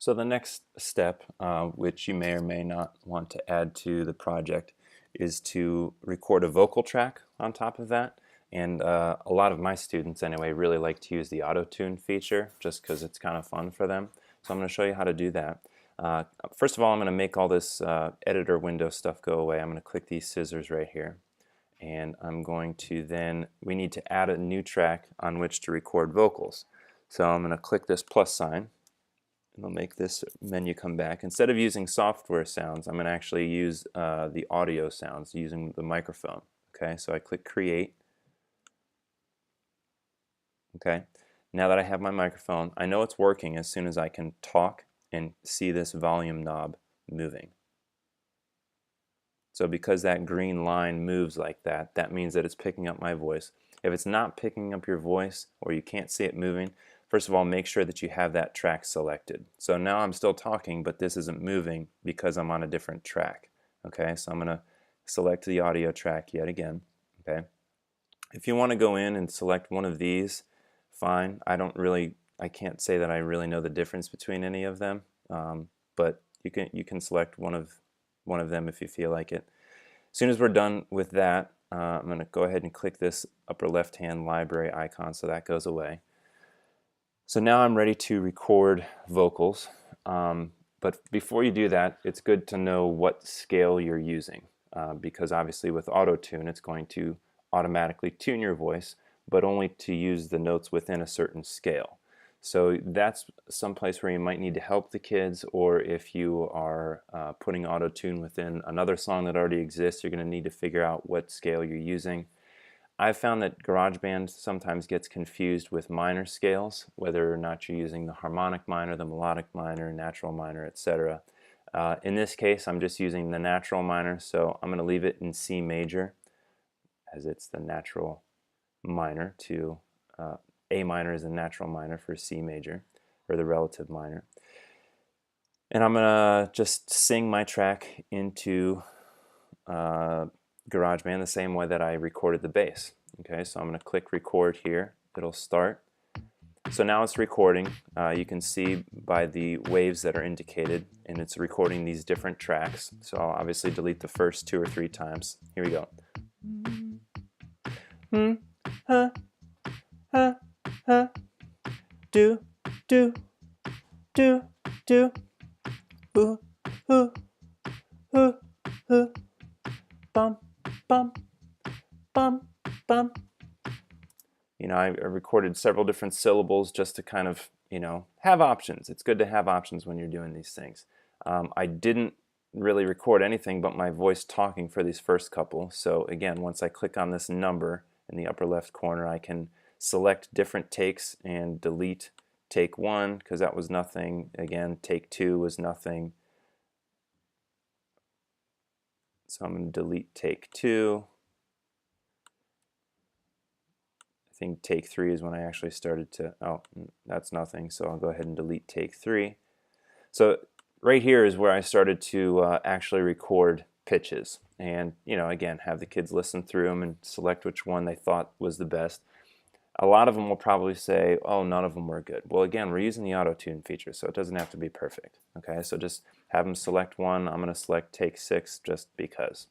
So the next step, which you may or may not want to add to the project, is to record a vocal track on top of that. And a lot of my students, anyway, really like to use the auto-tune feature just because it's kind of fun for them. So I'm going to show you how to do that. First of all, I'm going to make all this editor window stuff go away. I'm going to click these scissors right here. And I'm going to then, we need to add a new track on which to record vocals. So I'm going to click this plus sign. And I'll make this menu come back. Instead of using software sounds, I'm going to actually use the audio sounds using the microphone. Okay, so I click Create. Okay, now that I have my microphone, I know it's working as soon as I can talk and see this volume knob moving. So because that green line moves like that, that means that it's picking up my voice. If it's not picking up your voice or you can't see it moving, first of all, make sure that you have that track selected. So now I'm still talking, but this isn't moving because I'm on a different track. Okay, so I'm going to select the audio track yet again. Okay, if you want to go in and select one of these, fine. I can't say that I really know the difference between any of them, but you can select one of them if you feel like it. As soon as we're done with that, I'm going to go ahead and click this upper left hand library icon so that goes away. So now I'm ready to record vocals, but before you do that, it's good to know what scale you're using, because obviously with auto-tune it's going to automatically tune your voice, but only to use the notes within a certain scale. So that's some place where you might need to help the kids, or if you are putting auto-tune within another song that already exists, you're going to need to figure out what scale you're using. I've found that GarageBand sometimes gets confused with minor scales, whether or not you're using the harmonic minor, the melodic minor, natural minor, etc. In this case, I'm just using the natural minor, so I'm going to leave it in C major, as it's the natural minor to A minor is the natural minor for C major, or the relative minor. And I'm going to just sing my track into GarageBand the same way that I recorded the bass. Okay, so I'm going to click record here. It'll start. So now it's recording. You can see by the waves that are indicated, and it's recording these different tracks. So I'll obviously delete the first 2 or 3 times. Here we go. Do, do, do, do, ooh, ooh, ooh, ooh, bum, bum, bum, bum. You know, I recorded several different syllables just to kind of, have options. It's good to have options when you're doing these things. I didn't really record anything but my voice talking for these first couple. So again, once I click on this number in the upper left corner, I can select different takes and delete take 1 because that was nothing. Again, take 2 was nothing. So I'm going to delete take 2. I think take 3 is when I actually started to, oh, that's nothing, so I'll go ahead and delete take 3. So right here is where I started to actually record pitches, and again, have the kids listen through them and select which one they thought was the best. A lot of them will probably say, oh, none of them were good. Well, again, we're using the auto-tune feature, so it doesn't have to be perfect. Okay, so just have them select one. I'm going to select take 6 just because.